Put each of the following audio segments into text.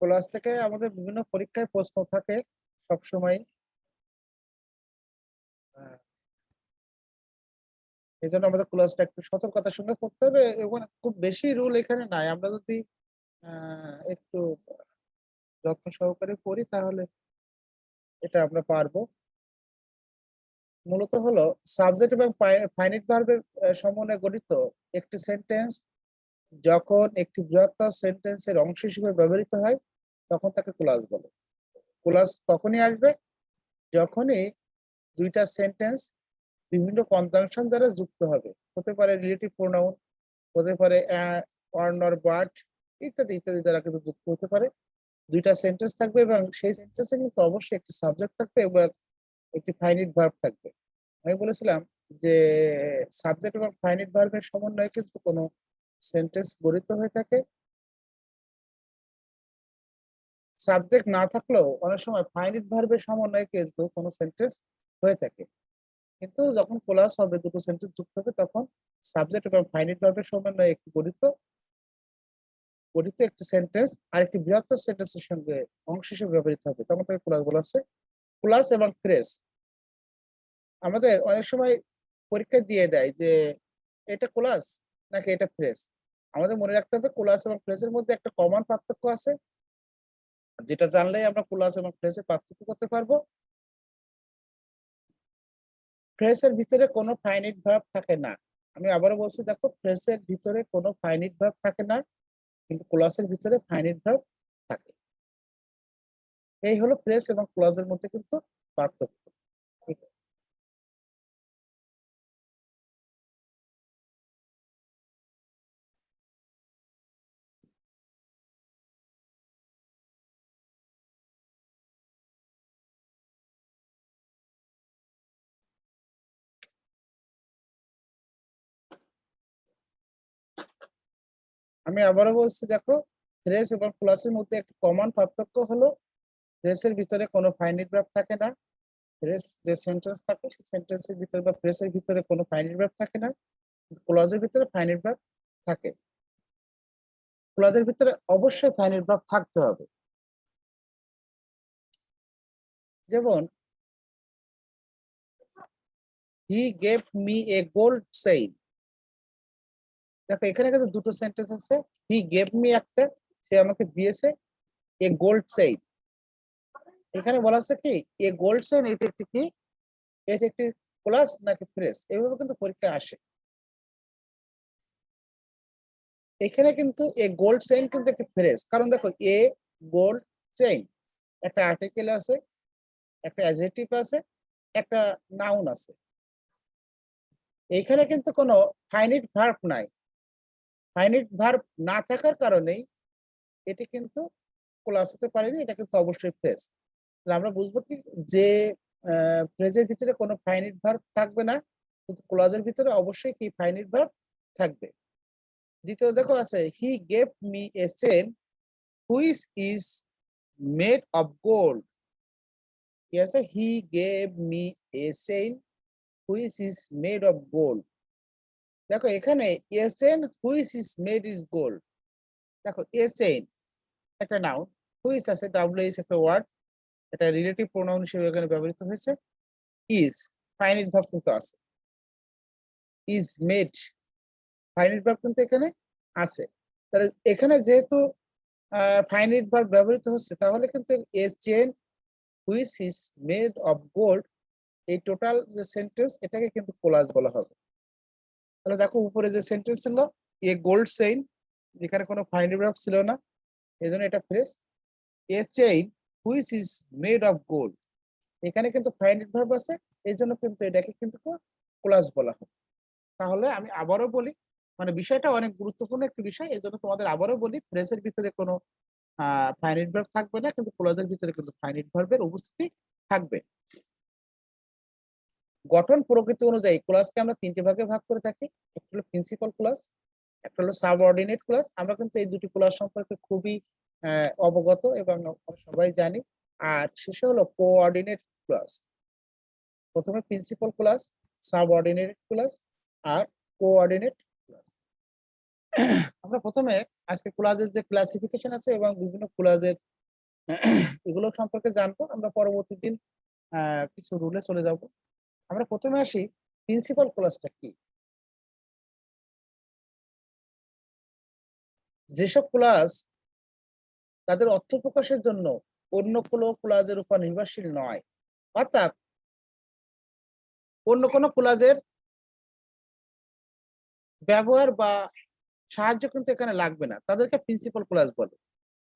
Class থেকে আমাদের বিভিন্ন পরীক্ষায় প্রশ্ন থাকে সবসময়। এই জন্য আমাদের ক্লাসটা একটু সতর্কতার সঙ্গে করতে হবে এবং খুব বেশি রুল এখানে নাই। আমরা যদি একটু যত্ন সহকারে করি তাহলে এটা আমরা পারবো। মূলত হলো সাবজেক্ট এবং ফাইনাইট ভার্বের সমন্বয়ে গঠিত একটি সেন্টেন্স যখন একটি বৃহত্তর সেন্টেন্সের অংশ হিসেবে ব্যবহৃত হয় তখন তাকে ক্লাস বলে। ক্লাস তখনই আসবে যখনই দুইটা সেন্টেন্স বিভিন্ন কনজাংশন দ্বারা যুক্ত হবে। হতে পারে রিলেটিভ প্রোনাউন, হতে পারে অন অর বাট ইত্যাদি ইত্যাদি দ্বারা কিন্তু যুক্ত হতে পারে। দুইটা সেন্টেন্স থাকবে এবং সেই সেন্টেন্সে কিন্তু অবশ্যই একটি সাবজেক্ট থাকবে এবং একটি ফাইনাইট ভার্ব থাকবে। আমি বলেছিলাম যে সাবজেক্ট এবং ফাইনাইট ভার্বের সমন্বয়ে কিন্তু কোনো সেন্টেন্স গঠিত হয়ে থাকে। সাবজেক্ট না থাকলেও অনেক সময় ফাইনাইট ভার্বের সমন্বয়ে কিন্তু কোনো সেন্টেন্স হয়ে থাকে। কিন্তু যখন ক্লাস হবে, দুটো সেন্টেন্স যুক্ত হবে, তখন সাবজেক্ট এবং ফাইনাইট ভার্বের সমন্বয়ে একটি গঠিত একটি সেন্টেন্স আরেকটি বৃহত্তর সেন্টেন্সের সঙ্গে অংশ হিসেবে ব্যবহৃত হবে, তখন তাকে ক্লাস বলা হচ্ছে। ক্লাস এবং ফ্রেজ আমাদের অনেক সময় পরীক্ষা দিয়ে দেয় যে এটা ক্লাস নাকি এটা ফ্রেজ। আমাদের মনে রাখতে হবে ক্লাস এবং ফ্রেজের মধ্যে একটা কমন পার্থক্য আছে, যেটা জানলেই আমরা ক্লাস এবং ফ্রেজের পার্থক্য করতে পারবো। ফ্রেজের ভিতরে কোনো ফাইনাইট ভার্ব থাকে না। আমি আবারও বলছি, দেখো, ফ্রেজের ভিতরে কোনো ফাইনাইট ভার্ব থাকে না, কিন্তু ক্লজের ভিতরে ফাইনাইট ভার্ব থাকে। এই হলো ফ্রেজ এবং ক্লজের মধ্যে কিন্তু পার্থক্য। আমি আবারও বলছি, দেখো, ফ্রেজ এবং ক্লজের মধ্যে একটা কমন পার্থক্য হলো ফ্রেজের ভিতরে কোনো ফাইনাইট ভার্ব থাকে না। ফ্রেজ যে সেন্টেন্স থাকে সেই সেন্টেন্সের ভিতরে বা ফ্রেজের ভিতরে কোনো ফাইনাইট ভার্ব থাকে না, ক্লজের ভিতরে ফাইনাইট ভার্ব থাকে। ক্লজের ভিতরে অবশ্যই ফাইনাইট ভার্ব থাকতে হবে। যেমন হি gave me a gold chain. দেখো, এখানে কিন্তু দুটো সেন্টেন্স আছে। হি গেভ মি একটা, সে আমাকে দিয়েছে এ গোল্ড চেইন। এখানে বলা হচ্ছে কি এ গোল্ড চেইন, এটা একটি কি, এটা একটি ক্লাস নাকি ফ্রেজ, এইভাবে কিন্তু পরীক্ষা আসে। এখানে কিন্তু এ গোল্ড চেইন কিন্তু একটা ফ্রেজ, কারণ দেখো এ গোল্ড চেইন একটা আর্টিকেল আছে, একটা অ্যাডজেক্টিভ আছে, একটা নাউন আছে। এখানে কিন্তু কোনো ফাইনাইট ভার্ব নাই। ফাইনাইট ভার্ব না থাকার কারণেই এটি কিন্তু ক্লাস হতে পারেনি, এটা কিন্তু অবশ্যই ফ্রেজ। আমরা বুঝবো কি যে ফ্রেজের ভিতরে কোনো ফাইনাইট ভার্ব থাকবে না, কিন্তু ক্লজের ভিতরে অবশ্যই কি ফাইনাইট ভার্ব থাকবে। দ্বিতীয় দেখো আছে he gave me a chain which is made of gold. কি আছে? He gave me a chain which is made of gold. দেখো এখানে a chain which is made is gold. দেখো এ চেন একটা নাউন, হুইচ আছে W একটা word, এটা relative pronoun হিসেবে এখানে ব্যবহৃত হয়েছে। ইজ ফাইনাইট ভার্ব কিন্তু আছে, ইজ মেড ফাইনাইট ভার্ব কিন্তু এখানে আছে। তাহলে এখানে যেহেতু ফাইনাইট ভার্ব ব্যবহৃত হচ্ছে, তাহলে কিন্তু a chain which is made of gold, এই টোটাল যে সেন্টেন্স এটাকে কিন্তু ক্লজ বলা হবে। তাহলে দেখো উপরে যে সেন্টেন্স ছিল এ গোল্ড চেইন, যেখানে কোনো ফাইনাইট ভার্ব ছিল না, এই জন্য এটা phrase. A chain which is made of gold, এখানে কিন্তু ফাইনাইট ভার্ব আছে, এই জন্য কিন্তু এটাকে কিন্তু ক্লজ বলা হয়। তাহলে আমি আবারও বলি, মানে বিষয়টা অনেক গুরুত্বপূর্ণ একটি বিষয়, এই জন্য তোমাদের আবারও বলি, ফ্রেজের ভিতরে কোনো ফাইনাইট ভার্ব থাকবে না, কিন্তু ক্লজের ভিতরে কিন্তু ফাইনাইট ভার্বের উপস্থিতি থাকবে। গঠন প্রকৃতি অনুযায়ী ক্লাসকে আমরা তিনটি ভাগে ভাগ করে থাকি। একটা হলো প্রিন্সিপাল ক্লাস, একটা হলো সাবঅর্ডিনেট ক্লাস। আমরা কিন্তু এই দুটি ক্লাস সম্পর্কে খুবই অবগত এবং সবাই জানি। আর শেষে হলো কোঅর্ডিনেট ক্লাস। প্রথমে প্রিন্সিপাল ক্লাস, সাবঅর্ডিনেট ক্লাস আর কোঅর্ডিনেট ক্লাস। আমরা প্রথমে আজকে ক্লাসের যে ক্লাসিফিকেশন আছে এবং বিভিন্ন ক্লাসের এগুলো সম্পর্কে জানবো আমরা পরবর্তী দিন। কিছু রুলে চলে যাব। আমরা প্রথমে আসি প্রিন্সিপাল ক্লজটা কি। যেসব ক্লজ তাদের অর্থ প্রকাশের জন্য অন্য কোনো ক্লজের উপর নির্ভরশীল নয়, অর্থাৎ অন্য কোনো ক্লজের ব্যবহার বা সাহায্য কিন্তু এখানে লাগবে না, তাদেরকে প্রিন্সিপাল ক্লজ বলে।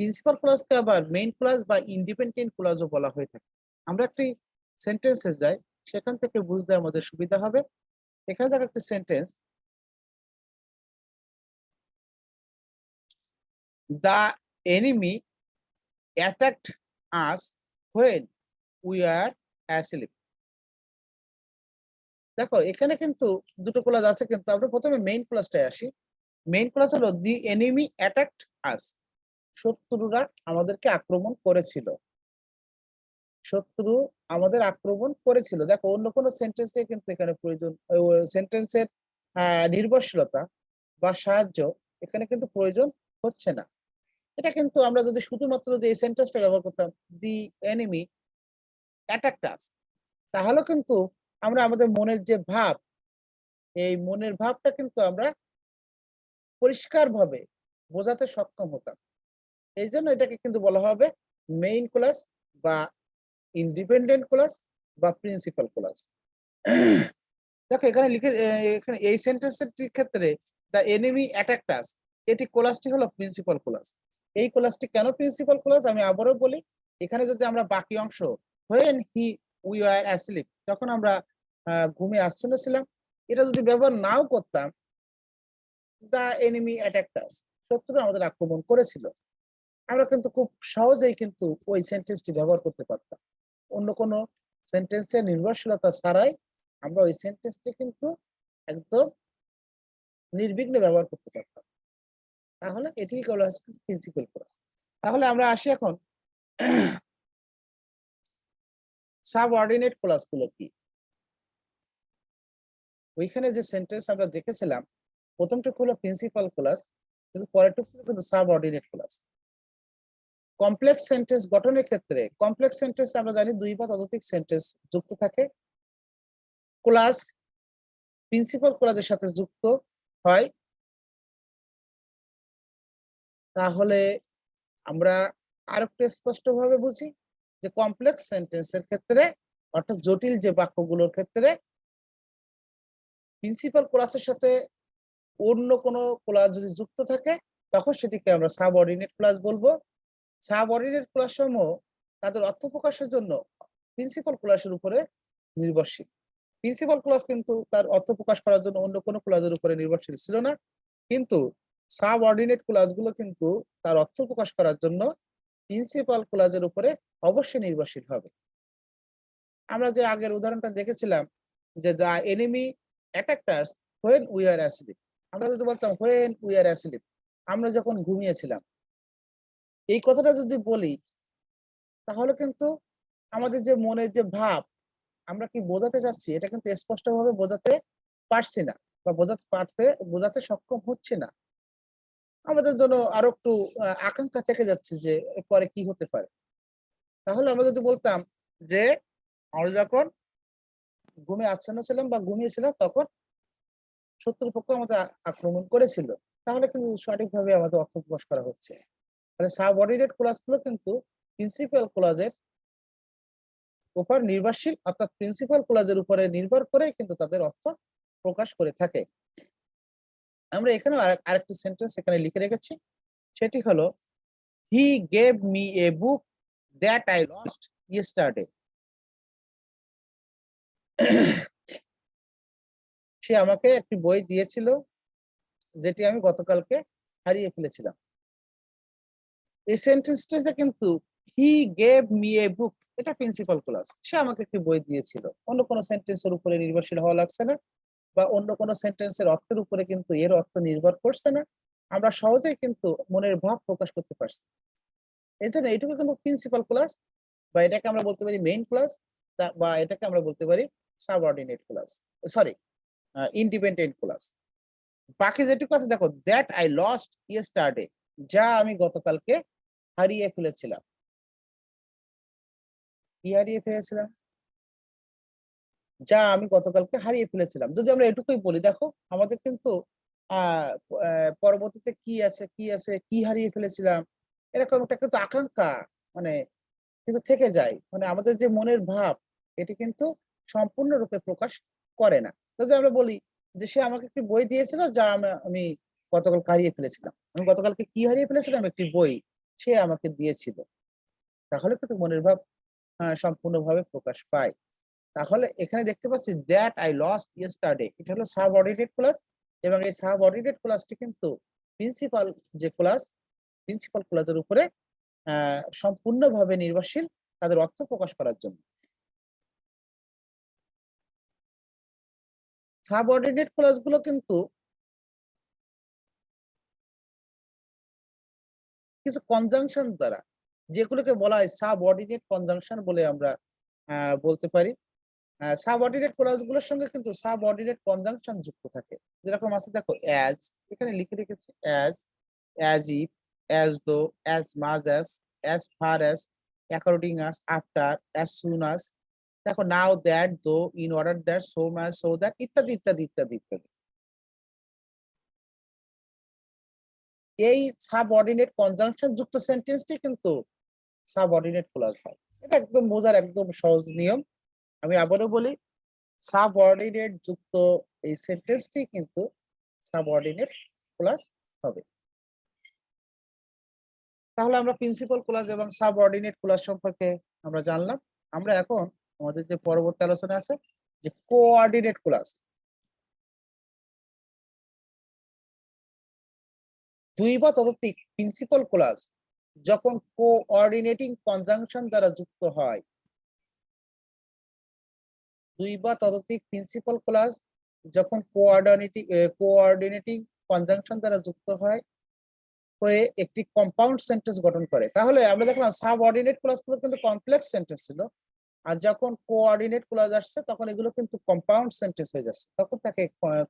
প্রিন্সিপাল ক্লজকে আবার মেইন ক্লজ বা ইন্ডিপেন্ডেন্ট ক্লজও বলা হয়ে থাকে। আমরা একটি সেন্টেন্সে যাই, সেখান থেকে বুঝতে আমাদের সুবিধা হবে। এখানে দেখো একটি sentence, the enemy attacked us when we are asleep. দেখো এখানে কিন্তু দুটো ক্লজ আছে, কিন্তু আমরা প্রথমে মেইন ক্লজটায় আসি। মেইন ক্লজ হলো দি এনিমি অ্যাটাকড আস, শত্রুরা আমাদেরকে আক্রমণ করেছিল। শত্রু আমাদের আক্রমণ করেছিল। দেখো অন্য কোনো সেন্টেন্সে কিন্তু এখানে প্রয়োজন, সেন্টেন্সের নির্ভরশীলতা বা সাহায্য এখানে কিন্তু প্রয়োজন হচ্ছে না। এটা কিন্তু আমরা যদি শুধুমাত্র যদি এই সেন্টেন্সটা ব্যবহার করতাম, দি এনিমি অ্যাটাকড আস, তাহলে কিন্তু আমরা আমাদের মনের যে ভাব, এই মনের ভাবটা কিন্তু আমরা পরিষ্কারভাবে বোঝাতে সক্ষম হতাম। এই জন্য এটাকে কিন্তু বলা হবে মেইন ক্লাস বা ইন্ডিপেন্ডেন্ট ক্লাস বা প্রিন্সিপাল ক্লাস। দেখো এখানে লিখে এখানে এই সেন্টেন্সটির ক্ষেত্রে দ্য এনিমি অ্যাটাকড আস, এটি ক্লাসটি হলো প্রিন্সিপাল ক্লাস। এই ক্লাসটি কেন প্রিন্সিপাল ক্লাস আমি আবারও বলি। এখানে যদি আমরা বাকি অংশ when he we are asleep, যখন আমরা ঘুমিয়ে আচ্ছন্ন ছিলাম, এটা যদি ব্যবহার নাও করতাম, দ্য এনিমি অ্যাটাকড আস, শত্রু আমাদের আক্রমণ করেছিল, আমরা কিন্তু খুব সহজেই কিন্তু ওই সেন্টেন্সটি ব্যবহার করতে পারতাম। অন্য কোনো সেন্টেন্সের নির্ভরশীলতা ছাড়াই আমরা ওই সেন্টেন্সটি কিন্তু একদম নির্বিঘ্নে ব্যবহার করতে পারতাম। তাহলে এটি হলো প্রিন্সিপাল ক্লজ। তাহলে আমরা আসি এখন সাবঅর্ডিনেট ক্লজ গুলো কি। ওইখানে যে সেন্টেন্স আমরা দেখেছিলাম, প্রথমটা হলো প্রিন্সিপাল ক্লজ, কিন্তু পরেরটা ছিল কিন্তু সাবঅর্ডিনেট ক্লজ। কমপ্লেক্স সেন্টেন্স গঠনের ক্ষেত্রে, কমপ্লেক্স সেন্টেন্স আমরা জানি দুই বা ততোধিক সেন্টেন্স যুক্ত থাকে, ক্লাস প্রিন্সিপাল ক্লজের সাথে যুক্ত হয়। তাহলে আমরা আর একটু স্পষ্ট ভাবে বুঝি যে কমপ্লেক্স সেন্টেন্সের ক্ষেত্রে, অর্থাৎ জটিল যে বাক্যগুলোর ক্ষেত্রে প্রিন্সিপাল ক্লজের সাথে অন্য কোনো ক্লজ যদি যুক্ত থাকে, তখন সেটিকে আমরা সাবঅর্ডিনেট ক্লজ বলবো। সাবঅর্ডিনেট ক্লজ সমূহ তাদের অর্থ প্রকাশের জন্য প্রিন্সিপাল ক্লজের উপরে নির্ভরশীল। প্রিন্সিপাল ক্লজ কিন্তু তার অর্থ প্রকাশ করার জন্য অন্য কোনো ক্লজের উপরে নির্ভরশীল ছিল না, কিন্তু সাবঅর্ডিনেট ক্লজগুলো কিন্তু তার অর্থ প্রকাশ করার জন্য প্রিন্সিপাল ক্লজের উপরে অবশ্যই নির্ভরশীল হবে। আমরা যে আগের উদাহরণটা দেখেছিলাম যে the enemy attacked us when we are asleep, আমরা যদি বলতাম হোয়েন উই আর অ্যাসলিপ, আমরা যখন ঘুমিয়েছিলাম, এই কথাটা যদি বলি, তাহলে কিন্তু আমাদের যে মনের যে ভাব, আমরা কি বোঝাতে চাচ্ছি এটা কিন্তু স্পষ্টভাবে বোঝাতে পারছি না, বা বোঝাতে সক্ষম হচ্ছে না। আমাদের জন্য আরো একটু আকাঙ্ক্ষা থেকে যাচ্ছে যে পরে কি হতে পারে। তাহলে আমরা যদি বলতাম যে আমরা যখন ঘুমিয়ে আচ্ছন্ন ছিলাম বা ঘুমিয়েছিলাম, তখন শত্রুপক্ষ আমাদের আক্রমণ করেছিল, তাহলে কিন্তু সঠিকভাবে আমাদের অর্থ প্রকাশ করা হচ্ছে। তাহলে সাবঅর্ডিনেট ক্লজ গুলো কিন্তু প্রিন্সিপাল ক্লজের উপর নির্ভরশীল, অর্থাৎ প্রিন্সিপাল ক্লজের উপরে নির্ভর করে কিন্তু তাদের অর্থ প্রকাশ করে থাকে। আমরা এখানে আরেকটি সেন্টেন্স এখানে লিখে রেখেছি, সেটি হলো he gave me a book that I lost yesterday. সে আমাকে একটি বই দিয়েছিল যেটি আমি গতকালকে হারিয়ে ফেলেছিলাম। এই সেন্টেন্সটিতে কিন্তু হি গেভ মি এ বুক, এটা প্রিন্সিপাল ক্লজ, সে আমাকে একটি বই দিয়েছিল। অন্য কোনো সেন্টেন্সের উপরে নির্ভরশীল হওয়া লাগছে না, বা অন্য কোনো সেন্টেন্সের অর্থের উপরে কিন্তু এর অর্থ নির্ভর করছে না। আমরা সহজেই কিন্তু মনের ভাব প্রকাশ করতে পারছি। এই জন্য এটুকু কিন্তু প্রিন্সিপাল ক্লজ, বা এটাকে আমরা বলতে পারি মেইন ক্লজ, বা এটাকে আমরা বলতে পারি subordinate clause, sorry independent clause. বাকি যেটুকু আছে দেখো, দ্যাট আই লস্ট ইয়েস্টারডে, যা আমি গতকালকে হারিয়ে ফেলেছিলাম। কি হারিয়ে ফেলেছিলাম? যা আমি গতকালকে হারিয়ে ফেলেছিলাম। যদি আমরা এটুকুই বলি, দেখো আমাদের কিন্তু আহ পরবর্তীতে কি আছে, কি আছে, কি হারিয়ে ফেলেছিলাম, এরকম একটা কিন্তু আকাঙ্ক্ষা মানে কিন্তু থেকে যায়। মানে আমাদের যে মনের ভাব, এটি কিন্তু সম্পূর্ণরূপে প্রকাশ করে না। যদি আমরা বলি যে সে আমাকে একটি বই দিয়েছিল যা আমি গতকাল হারিয়ে ফেলেছিলাম। আমি গতকালকে কি হারিয়ে ফেলেছিলাম? একটি বই সে আমাকে দিয়েছিল। তাহলে কিন্তু মনের ভাব সম্পূর্ণভাবে প্রকাশ পায়। তাহলে এখানে দেখতে পাচ্ছি দ্যাট আই লস্ট ইয়েস্টারডে, এটা হলো সাবঅর্ডিনেট ক্লজ এবং এই সাবঅর্ডিনেট ক্লজটি কিন্তু প্রিন্সিপাল যে ক্লজ, প্রিন্সিপাল ক্লজের উপরে সম্পূর্ণভাবে নির্ভরশীল তাদের অর্থ প্রকাশ করার জন্য। সাবঅর্ডিনেট ক্লজ গুলো কিন্তু কিছু কনজাংশন দ্বারা, যেগুলোকে বলা হয় সাবঅর্ডিনেট কনজাংশন বলে আমরা বলতে পারি। সাবঅর্ডিনেট ক্লজ গুলোর সঙ্গে কিন্তু সাবঅর্ডিনেট কনজাংশন যুক্ত থাকে। যেরকম আছে দেখো অ্যাজ, এখানে লিখে রেখেছি as if, as though, as much as far as, according as, after, as soon as, দেখো now, that, though, in order that, so much, so that, ইত্যাদি ইত্যাদি ইত্যাদি ইত্যাদি। এই সাবঅর্ডিনেট কনজাংশন যুক্ত সেন্টেন্সটি কিন্তু সাবঅর্ডিনেট ক্লজ হয়। এটা একদম বোঝার একদম সহজ নিয়ম। আমি আবারও বলি, সাবঅর্ডিনেট যুক্ত এই সেন্টেন্সটি কিন্তু সাবঅর্ডিনেট ক্লজ হবে। তাহলে আমরা প্রিন্সিপাল ক্লজ এবং সাবঅর্ডিনেট ক্লজ সম্পর্কে আমরা জানলাম। আমরা এখন আমাদের যে পরবর্তী আলোচনা আছে যে কোঅর্ডিনেট ক্লজ। দুই বা ততোধিক প্রিন্সিপাল ক্লজ যখন কোঅর্ডিনেটিং কনজাংশন দ্বারা যুক্ত হয়, দুই বা ততোধিক প্রিন্সিপাল ক্লজ যখন কোঅর্ডিনেটিং কনজাংশন দ্বারা যুক্ত হয় হয়ে একটি কম্পাউন্ড সেন্টেন্স গঠন করে। তাহলে আমরা দেখলাম সাবঅর্ডিনেট ক্লজ গুলো কিন্তু কমপ্লেক্স সেন্টেন্স ছিল, আর যখন কোঅর্ডিনেট ক্লজ আসছে তখন এগুলো কিন্তু কম্পাউন্ড সেন্টেন্স হয়ে যাচ্ছে, তখন তাকে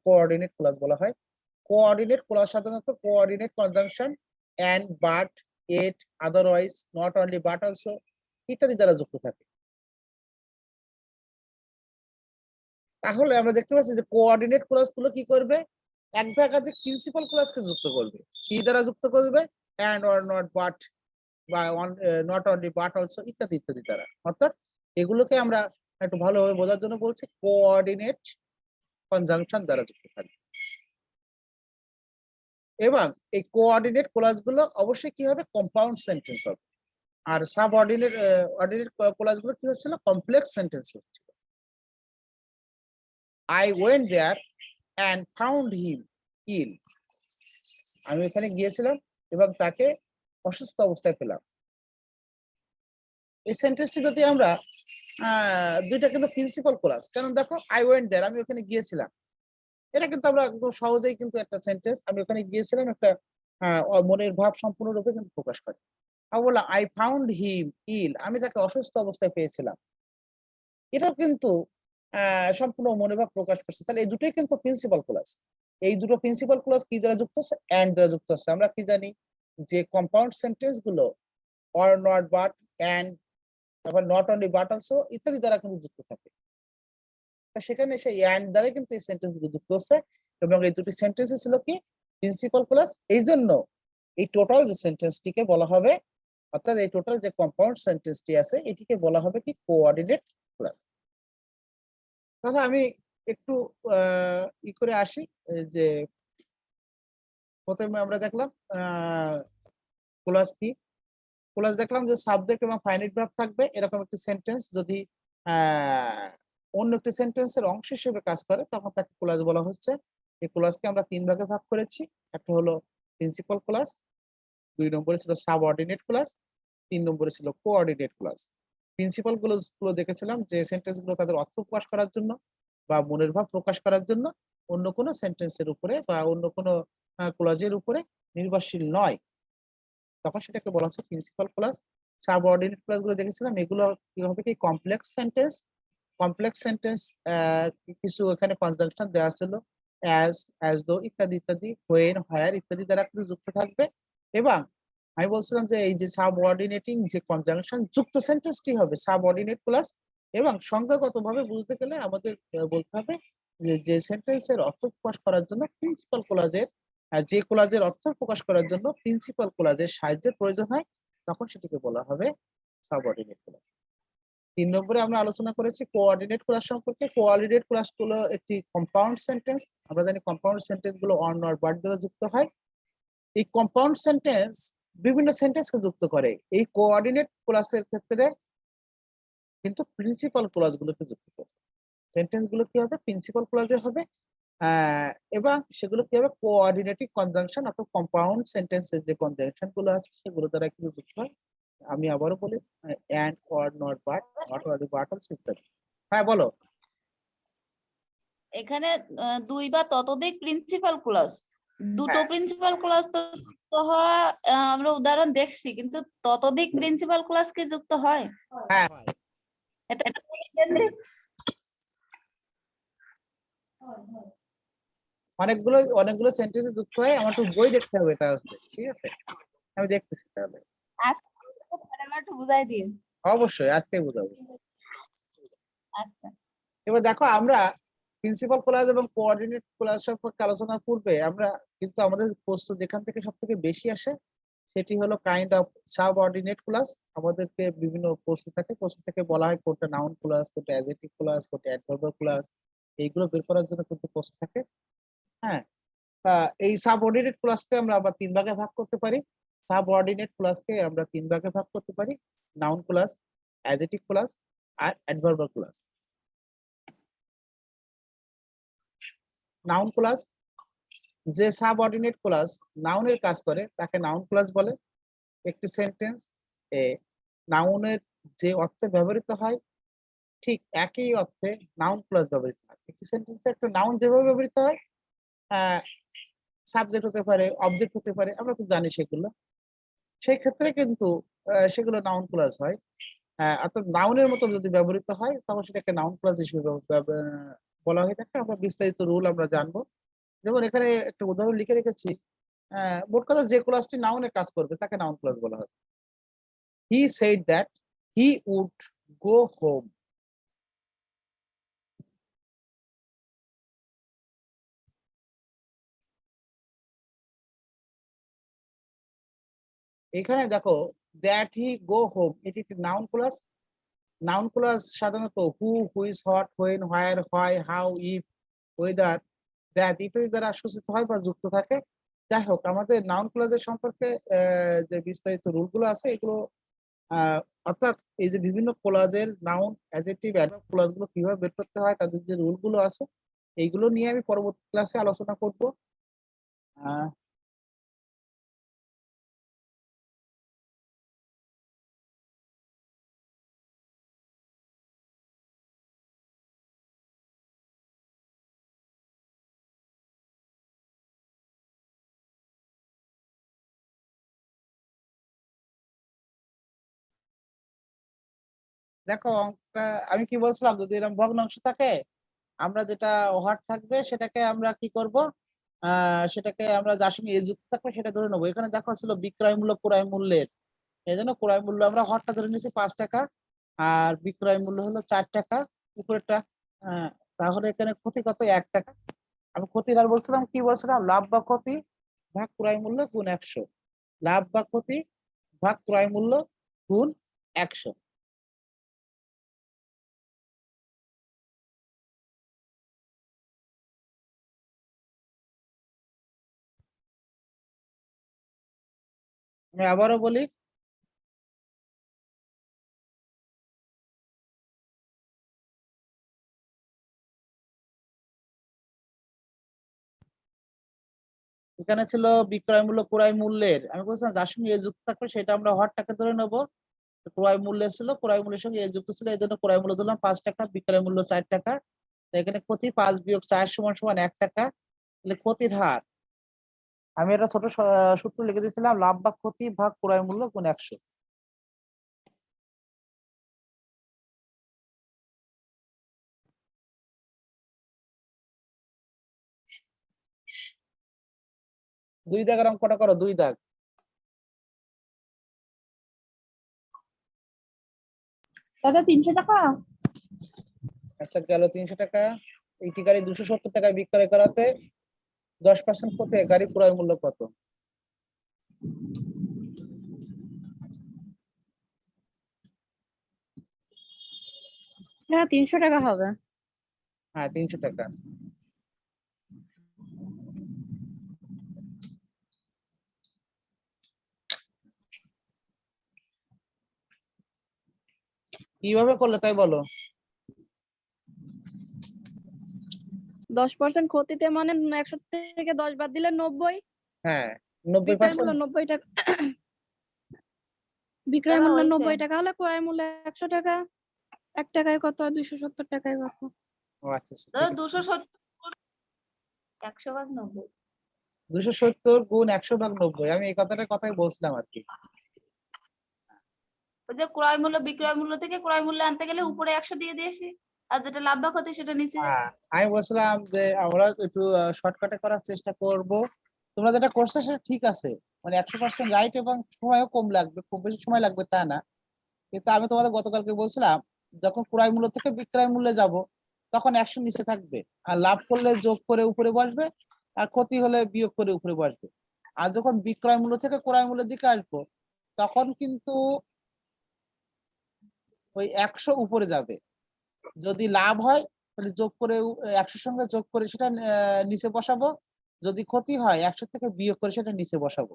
কোঅর্ডিনেট ক্লজ বলা হয়। কোঅর্ডিনেট ক্লজ সাধারণত coordinate conjunction and, but, yet, otherwise, not only but also ইত্যাদি দ্বারা যুক্ত থাকে। তাহলে আমরা দেখতে পাচ্ছি যে কোঅর্ডিনেট ক্লজ গুলো কি করবে? এক বা একাধিক প্রিন্সিপাল ক্লজকে যুক্ত করবে। কি দ্বারা যুক্ত করবে? এন্ড, অর, নট, বাট বা নট অনলি বাট অলসো ইত্যাদি ইত্যাদি দ্বারা। অর্থাৎ এগুলোকে আমরা একটু ভালোভাবে বোঝার জন্য বলছি কোঅর্ডিনেট কনজাংশন দ্বারা যুক্ত থাকবে। এবং এই কোঅর্ডিনেট ক্লজ গুলো অবশ্যই কি হবে? কম্পাউন্ড সেন্টেন্স হবে। আর সাবঅর্ডিনেট অর্ডিনেট ক্লজ গুলো কি হচ্ছিল? কমপ্লেক্স সেন্টেন্স হচ্ছিল। I went there and found him ill, আমি ওখানে গিয়েছিলাম এবং তাকে অসুস্থ অবস্থায় পেলাম। এই সেন্টেন্সটি যদি আমরা দুইটা কিন্তু প্রিন্সিপাল ক্লজ, কারণ দেখো আই ওয়েন্ট দেয়ার, আমি ওখানে গিয়েছিলাম, এটা কিন্তু আমরা একদম সহজেই কিন্তু একটা সেন্টেন্স, আমি ওখানে গিয়েছিলাম, একটা মনের ভাব সম্পূর্ণরূপে কিন্তু প্রকাশ করে। আমি বললাম আই ফাউন্ড হিম ইল, আমি তাকে অসুস্থ অবস্থায় পেয়েছিলাম, এটাও কিন্তু সম্পূর্ণ মনের ভাব প্রকাশ করছে। তাহলে এই দুটোই কিন্তু প্রিন্সিপাল ক্লজ। এই দুটো প্রিন্সিপাল ক্লজ কি দ্বারা যুক্ত হচ্ছে? এন্ড দ্বারা যুক্ত হচ্ছে। আমরা কি জানি যে কম্পাউন্ড সেন্টেন্স গুলো অর, নট, বাট, এন্ড, তারপর নট অনলি বাট অলসো ইত্যাদি দ্বারা কিন্তু যুক্ত থাকে। সেখানে সেই এন্ড দ্বারা কিন্তু এই সেন্টেন্স গুলো যুক্ত হচ্ছে এবং এই দুটি সেন্টেন্স ছিল কি? Principal clause. এই জন্য এই টোটাল যে সেন্টেন্সটিকে বলা হবে, অর্থাৎ এই টোটাল যে কম্পাউন্ড সেন্টেন্সটি আছে এটিকে বলা হবে কি? Coordinate clause. তাহলে আমি একটু ই করে আসি, যে প্রথমে আমরা দেখলাম ক্লজ কি। ক্লজ দেখলাম যে সাবজেক্ট এবং ফাইনাইট ভার্ব থাকবে এরকম একটি সেন্টেন্স যদি অন্য একটি সেন্টেন্সের অংশ হিসেবে কাজ করে তখন তাকে ক্লজ বলা হচ্ছে। এই ক্লজকে আমরা তিন ভাগে ভাগ করেছি। একটা হলো প্রিন্সিপাল ক্লজ, 2 নম্বরে ছিল সাবঅর্ডিনেট ক্লজ, 3 নম্বরে ছিল কোঅর্ডিনেট ক্লজ। প্রিন্সিপাল ক্লজ গুলো দেখেছিলাম যে সেন্টেন্স গুলো তাদের অর্থ প্রকাশ করার জন্য বা মনের ভাব প্রকাশ করার জন্য অন্য কোনো সেন্টেন্সের উপরে বা অন্য কোনো ক্লজের উপরে নির্ভরশীল নয়, তখন সেটাকে বলা হচ্ছে প্রিন্সিপাল ক্লজ। সাবঅর্ডিনেট ক্লজ গুলো দেখেছিলাম এগুলো কি হবে? কি কমপ্লেক্স সেন্টেন্স। কমপ্লেক্স সেন্টেন্স কিছু এখানে কনজাংশন দেওয়া ছিল, অ্যাজ, অ্যাজ দো ইত্যাদি ইত্যাদি, হোয়েন, হোয়ার ইত্যাদি দ্বারা কিন্তু যুক্ত থাকবে। এবং আমি বলছিলাম যে এই যে সাবঅর্ডিনেটিং যে কনজাংশন যুক্ত সেন্টেন্সটি হবে সাবঅর্ডিনেট ক্লজ, এবং সংজ্ঞাগতভাবে বুঝতে গেলে আমাদের বলতে হবে যে সেন্টেন্সের অর্থ প্রকাশ করার জন্য প্রিন্সিপাল ক্লজের, যে ক্লজের অর্থ প্রকাশ করার জন্য প্রিন্সিপাল ক্লজের সাহায্যের প্রয়োজন হয়, তখন সেটিকে বলা হবে সাবঅর্ডিনেট ক্লজ। 3 নম্বরে আমরা আলোচনা করেছি কোঅর্ডিনেট ক্লাস সম্পর্কে। কোঅর্ডিনেট ক্লাস গুলো একটি কম্পাউন্ড সেন্টেন্স। আমরা জানি কম্পাউন্ড সেন্টেন্স গুলো অন অর বাট দ্বারা যুক্ত হয়। এই কম্পাউন্ড সেন্টেন্স বিভিন্ন সেন্টেন্সকে যুক্ত করে। এই কোঅর্ডিনেট ক্লাসের ক্ষেত্রে কিন্তু প্রিন্সিপাল ক্লজ গুলোকে যুক্ত করে। সেন্টেন্স গুলো কি হবে? প্রিন্সিপাল ক্লজে হবে, এবং সেগুলো কি হবে? কোঅর্ডিনেটিং কনজাংশন অর্থাৎ কম্পাউন্ড সেন্টেন্সের যে কনজাংশন গুলো আছে সেগুলো দ্বারা কিন্তু যুক্ত হয়। আমি আবারও বলি, and, or, not, but, not, or, but, ইত্যাদি। হ্যাঁ, বলো। এখানে 2 বা ততোধিক প্রিন্সিপাল ক্লজ, দুটো হ্যাঁ। প্রিন্সিপাল ক্লজ তো যুক্ত হওয়া আমরা উদাহরণ দেখছি, কিন্তু ততোধিক প্রিন্সিপাল ক্লজ কি যুক্ত হয়? হ্যাঁ, এটা কেন্দ্রিক। অনেকগুলো সেন্টেন্সে যুক্ত হয়। আমার তো বই দেখতে হবে তাহলে, ঠিক আছে? আমি দেখতেছি তাহলে। আজকে আমার একটু বুঝাই দিন। অবশ্যই আজকে বোঝাবো। আচ্ছা, এবার দেখো, আমরা প্রিন্সিপাল ক্লাস এবং কোঅর্ডিনেট ক্লাস সম্পর্কে আলোচনার পূর্বে আমরা কিন্তু আমাদের প্রশ্ন যেখান থেকে সব থেকে বেশি আসে সেটি হলো কাইন্ড অফ সাবঅর্ডিনেট ক্লাস। আমাদেরকে বিভিন্ন প্রশ্ন থাকে, প্রশ্ন থেকে বলা হয় কোনটা নাউন ক্লাস, কোনটা অ্যাডজেক্টিভ ক্লাস, কোনটা অ্যাডভার্ব ক্লাস, এইগুলো বের করার জন্য কিন্তু প্রশ্ন থাকে। হ্যাঁ, তা এই সাবঅর্ডিনেট ক্লাসকে আমরা আবার 3 ভাগে ভাগ করতে পারি। সাবঅর্ডিনেট ক্লাসকে আমরা 3 ভাগে ভাগ করতে পারি: নাউন ক্লাস, অ্যাডজেক্টিভ ক্লাস আর অ্যাডভার্ব ক্লাস। নাউন ক্লাস, যে সাবঅর্ডিনেট ক্লাস নাউনের কাজ করে তাকে নাউন ক্লাস বলে। একটি সেন্টেন্স এ নাউনের যে অর্থে ব্যবহৃত হয় ঠিক একই অর্থে নাউন ক্লাস ব্যবহৃত হয়। একটি সেন্টেন্সে একটা নাউন যেভাবে ব্যবহৃত হয়, সাবজেক্ট হতে পারে, অবজেক্ট হতে পারে, আমরা তো জানি সেগুলো। সেই ক্ষেত্রে কিন্তু সেগুলো নাউন ক্লাস হয়। অর্থাৎ নাউনের মতো যদি ব্যবহৃত হয় তখন সেটাকে নাউন ক্লাস হিসেবে বলা হয়ে থাকে। আমরা বিস্তারিত রুল আমরা জানবো। যেমন এখানে একটা উদাহরণ লিখে রেখেছি। মোট কথা, যে ক্লাসটি নাউনে কাজ করবে তাকে নাউন ক্লাস বলা হয়। He said that he would go home. এখানে দেখো, দ্যাট হি গো হোম এটি একটি নাউন ক্লাস। নাউন ক্লাস সাধারণত who, whose, what, when, where, why, how, if, whether, that ইত্যাদি দ্বারা সূচিত হয় বা যুক্ত থাকে। যাই হোক, আমাদের নাউন ক্লজের সম্পর্কে যে বিস্তারিত রুলগুলো আছে এগুলো, আহ, অর্থাৎ এই যে বিভিন্ন ক্লজের নাউন, অ্যাডজেক্টিভ, অ্যাডভার্ব ক্লজগুলো কিভাবে বের করতে হয় তাদের যে রুলগুলো আছে এইগুলো নিয়ে আমি পরবর্তী ক্লাসে আলোচনা করব। আহ, দেখো, অঙ্কটা আমি কি বলছিলাম, যদি এরকম ভগ্নাংশ থাকে আমরা যেটা ওহার থাকবে সেটাকে আমরা কি করব, সেটাকে আমরা যার সঙ্গে এ যুক্ত থাকবে সেটা ধরে নেবো। এখানে দেখো ছিল বিক্রয় মূল্য ক্রয় মূল্যের, এই জন্য ক্রয় মূল্য আমরা হরটা ধরে নিয়েছি 5 টাকা, আর বিক্রয় মূল্য হলো 4 টাকা উপরেরটা। আহ, তাহলে এখানে ক্ষতি কত? 1 টাকা। আমি ক্ষতির আর বলছিলাম, কি বলছিলাম, লাভ বা ক্ষতি ভাগ ক্রয় মূল্য গুণ 100। লাভ বা ক্ষতি ভাগ ক্রয় মূল্য গুণ 100। আমি আবারও বলি, এখানে ছিল বিক্রয় মূল্য ক্রয় মূল্যের, আমি বলছিলাম যার সঙ্গে এ যুক্ত থাকবে সেটা আমরা হরটাকে ধরে নেবো। ক্রয় মূল্যের ছিল, ক্রয় মূল্যের সঙ্গে এ যুক্ত ছিল, এই জন্য ক্রয় মূল্য ধরলাম 5 টাকা, বিক্রয় মূল্য 4 টাকা। এখানে ক্ষতি 5 বিয়োগ 4 সমান সমান 1 টাকা। তাহলে ক্ষতির হার, আমি এটা ছোট সূত্র লিখে দিয়েছিলাম, লাভ বা ক্ষতি ভাগ ক্রয় মূল্য গুণ 100। দুই দাগের অঙ্কটা করো, 2 দাগ। দাদা 300 টাকা। আচ্ছা গেল 300 টাকা। একটি গাড়ি 270 টাকায় বিক্রয় করাতে 10% ক্ষতি হয়, গাড়ি ক্রয় মূল্য কত? হ্যাঁ 300 টাকা হবে। হ্যাঁ 300 টাকা। কিভাবে করলে তাই বলো। 10% ক্ষতিতে মানে 100 থেকে 10 বাদ দিলে 90। হ্যাঁ বিক্রয় 90%। মূল্য 90 টাকা। বিক্রয় দাদা মূল্য হইছে। 90 টাকা হলে ক্রয় মূল্য 100 টাকা। 1 টাকায় কত? 270 টাকায় কত? ও আচ্ছা আচ্ছা, দাদা ঠিক আছে। 270 100/90। 270 গুণ 100/90, আমি এই কথাই বলছিলাম আর কি। ওই যে ক্রয় মূল্য বিক্রয় মূল্য থেকে ক্রয় মূল্য আনতে গেলে উপরে 100 দিয়ে দিয়েছি, আর যেটা লাভ বা ক্ষতি সেটা নিচে। আমি বলছিলাম যে আমরা একটু শর্টকাটে করার চেষ্টা করব। তোমরা যেটা করছো সেটা ঠিক আছে, মানে 100% রাইট, এবং সময়ও কম লাগবে, খুব বেশি সময় লাগবে তা না। কিন্তু আমি তোমাদের গতকালকে বলছিলাম, যখন ক্রয় মূল্য থেকে বিক্রয় মূল্যে যাব তখন 100 নিচে থাকবে, আর লাভ করলে যোগ করে উপরে বসবে, আর ক্ষতি হলে বিয়োগ করে উপরে বসবে। আর যখন বিক্রয় মূল্য থেকে ক্রয় মূল্যের দিকে আসবো তখন কিন্তু ওই 100 উপরে যাবে। যদি লাভ হয় তাহলে যোগ করে 100 সঙ্গে যোগ করে সেটা নিচে বসাবো। যদি ক্ষতি হয় 100 থেকে বিয়োগ করে সেটা নিচে বসাবো।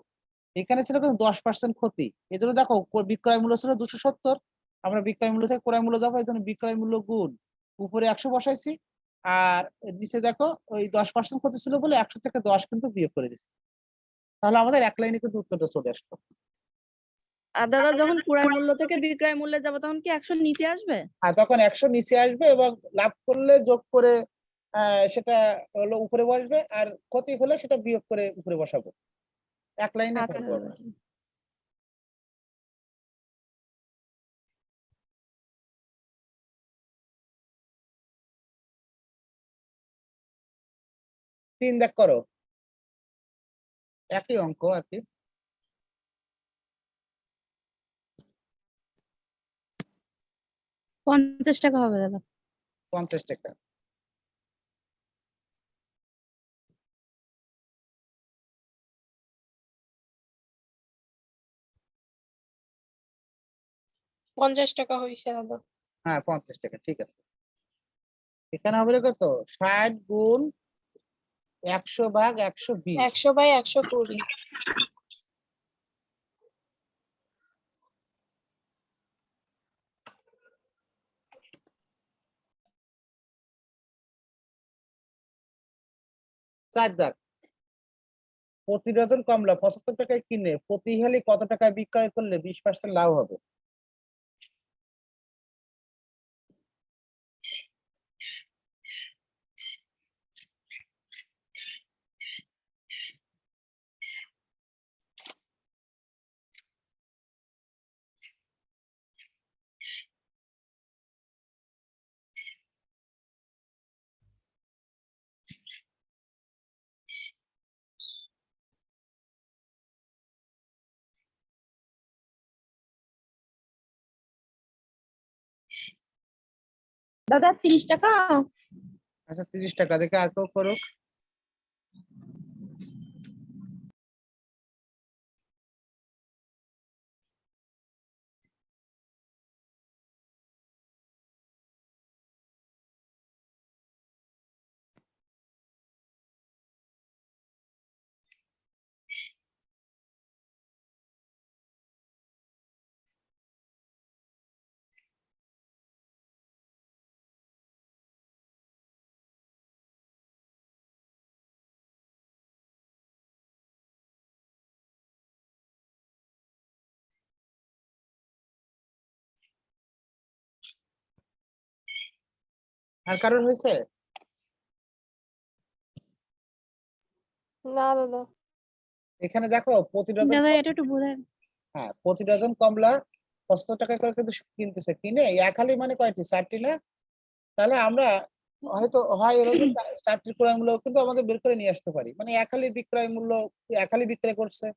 এখানে ছিল কিন্তু 10% ক্ষতি, এই জন্য দেখো বিক্রয় মূল্য ছিল 270, আমরা বিক্রয় মূল্য থেকে ক্রয় মূল্য যাবো, এই জন্য বিক্রয় মূল্য গুণ উপরে 100 বসাইছি, আর নিচে দেখো ওই 10% ক্ষতি ছিল বলে 100 থেকে 10 কিন্তু বিয়োগ করে দিচ্ছি। তাহলে আমাদের এক লাইনে কিন্তু উত্তরটা চলে আসলো। আর দাদা যখন ক্রয় মূল্য থেকে বিক্রয় মূল্যে যাব তখন কি 100 নিচে আসবে? আর তখন 100 নিচে আসবে, এবং লাভ করলে যোগ করে সেটা হলো উপরে বসবে, আর ক্ষতি হলে সেটা বিয়োগ করে উপরে বসাবো। এক লাইনে আচ্ছা করবো দাদা। আমরা। 3 দেখ করো, একই অঙ্ক আর কি। 50 টাকা হবে দাদা। 50 টাকা। পঞ্চাশ টাকা হয়েছে দাদা। হ্যাঁ 50 টাকা, ঠিক আছে। এখানে হবে কত? 60 গুণ 100/120। 100/120। চার দাগ। প্রতি ডজন কমলা 75 টাকায় কিনে প্রতি হেলি কত টাকায় বিক্রয় করলে 20% লাভ হবে? দাদা 30 টাকা। আচ্ছা 30 টাকা, দেখে আর কেউ করুক। আর কারোর হয়েছে? না দাদা। এখানে দেখো প্রতি ডজন, দাদা এটা একটু বোঝায়। হ্যাঁ প্রতি ডজন কমলা 75 টাকা করে কিন্তু কিনতেছে, কিনে এক হালি মানে কয়টি? 4টি না? তাহলে আমরা হয়তো হয় এর যে 4টির ক্রয় মূল্য কিন্তু আমাদের বের করে নিয়ে আসতে পারি, মানে এক হালি বিক্রয় মূল্য, এক হালি বিক্রয় করছে।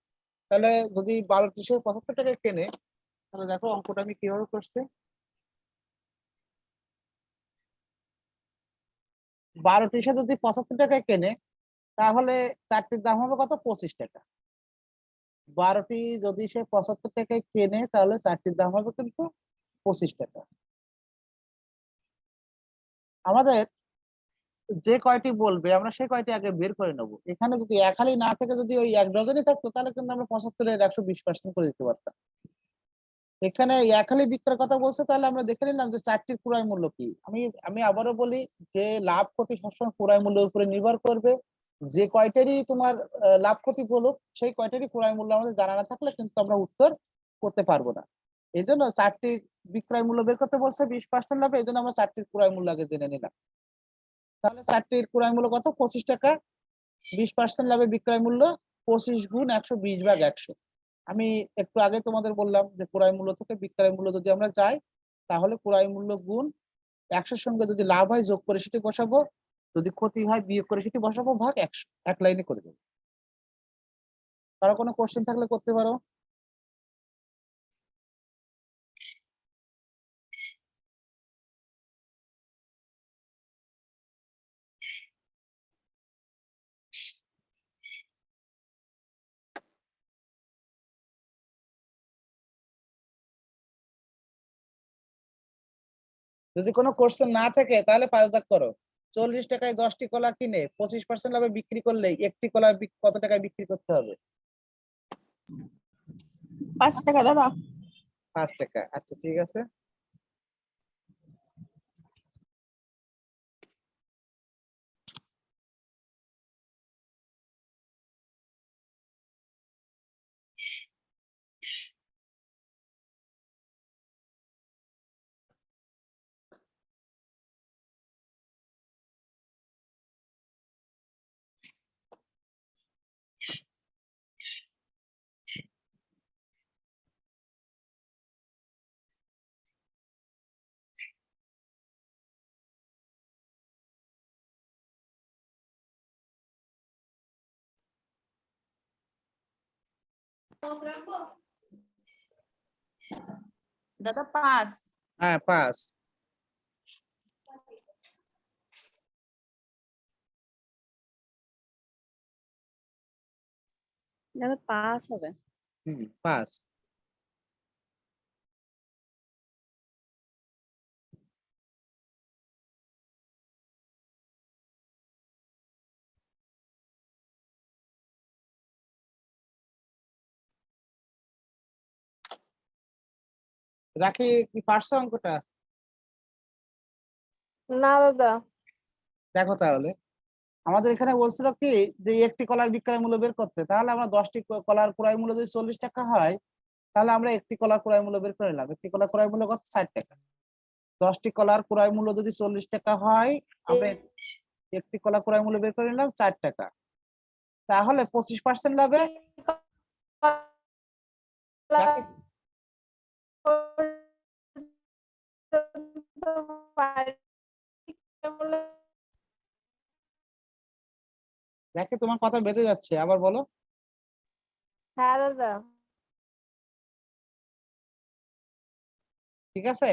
তাহলে যদি 12 টি 75 টাকায় কেনে, তাহলে দেখো অঙ্কটা আমি কিভাবে করছি। 12টির সাথে যদি 75 টাকায় কেনে তাহলে 4টির দাম হবে কত? 25 টাকা। 12টি যদি সে 75 টাকায় কেনে তাহলে 4টির দাম হবে কিন্তু 25 টাকা। আমাদের যে কয়টি বলবে আমরা সেই কয়টি আগে বের করে নেব। এখানে যদি এক হালি না থেকে যদি ওই 1 ডজনই থাকতো তাহলে কিন্তু আমরা 75 এর 120% করে দিতে পারতাম। এখানে এক হালি বিক্রয়ের কথা বলছে, তাহলে আমরা দেখে নিলাম যে 4টির ক্রয় মূল্য কি। আমি আবারও বলি যে লাভ ক্ষতি সবসময় ক্রয় মূল্যের উপরে নির্ভর করবে। যে কয়টারই তোমার লাভ ক্ষতি বলুক সেই কয়টারই ক্রয় মূল্য আমাদের জানা না থাকলে কিন্তু আমরা উত্তর করতে পারবো না। এই জন্য 4টির বিক্রয় মূল্য বের করতে বলছে 20% লাভে, এই জন্য আমরা 4টির ক্রয় মূল্য আগে জেনে নিলাম। তাহলে 4টির ক্রয় মূল্য কত? 25 টাকা। 20% লাভে বিক্রয় মূল্য 25 গুণ 120 ভাগ 100। আমি একটু আগে তোমাদের বললাম যে ক্রয় মূল্য থেকে বিক্রয় মূল্য যদি আমরা যাই তাহলে ক্রয় মূল্য গুণ 100 সঙ্গে যদি লাভ হয় যোগ করে সেটি বসাবো, যদি ক্ষতি হয় বিয়োগ করে সেটি বসাবো, ভাগ 100। এক লাইনে করে দেবো। কারো কোনো কোশ্চেন থাকলে করতে পারো। যদি কোনো কোশ্চেন না থাকে তাহলে 5 দাগ করো। 40 টাকায় 10টি কলা কিনে 25% লাভে বিক্রি করলে একটি কলা কত টাকায় বিক্রি করতে হবে? 5 টাকা দাদা। 5 টাকা। আচ্ছা ঠিক আছে। দাদা 5। হ্যাঁ 5। দাদা 5 হবে। 5। রাখি কি পারছো অঙ্কটা? না দাদা। দেখো তাহলে আমাদের এখানে বলছিল কি যে একটি কলার বিক্রয় মূল্য বের করতে, তাহলে আমরা 10টি কলার ক্রয় মূল্য যদি 40 টাকা হয় তাহলে আমরা একটি কলার ক্রয় মূল্য বের করে নিলাম। একটি কলার ক্রয় মূল্য কত? 60 টাকা। 10টি কলার ক্রয় মূল্য যদি 40 টাকা হয় আমরা একটি কলা ক্রয় মূল্য বের করে নিলাম 4 টাকা। তাহলে 25% লাভে রাখি রাখি তোমার কথা বেঁধে যাচ্ছে, আবার বলো। হ্যাঁ দাদা। ঠিক আছে।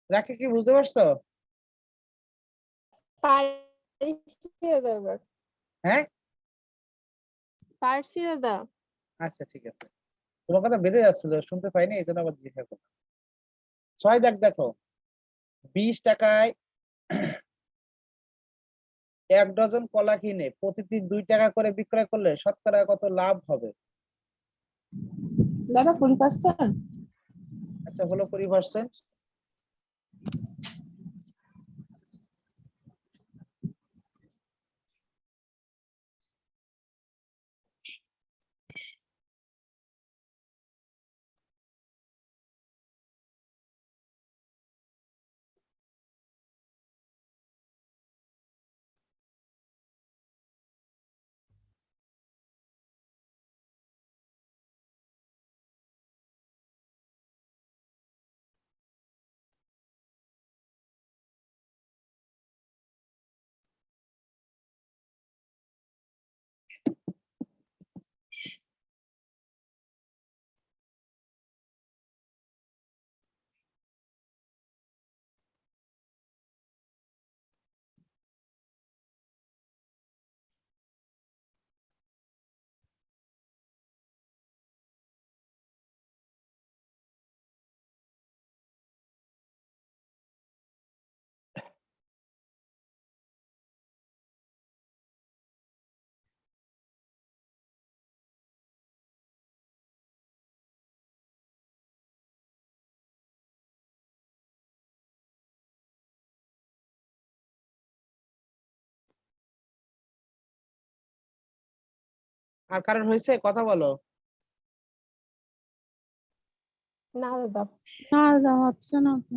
রাখি কি বুঝতে পারছো? পারছি দাদা এবার। হ্যাঁ পারছি দাদা। আচ্ছা ঠিক আছে। তোমার কথা বেঁধে যাচ্ছিল, শুনতে পাইনি, এই জন্য আবার জিজ্ঞাসা করলাম। 6 দাগ দেখো। 20 টাকায় 1 ডজন কলা কিনে প্রতিটি 2 টাকা করে বিক্রয় করলে শতকরা কত লাভ হবে? দাদা 20%। আচ্ছা হলো 20%। আর কারোর হয়েছে কথা বলো? না দাদা। না দাদা হচ্ছে না তো।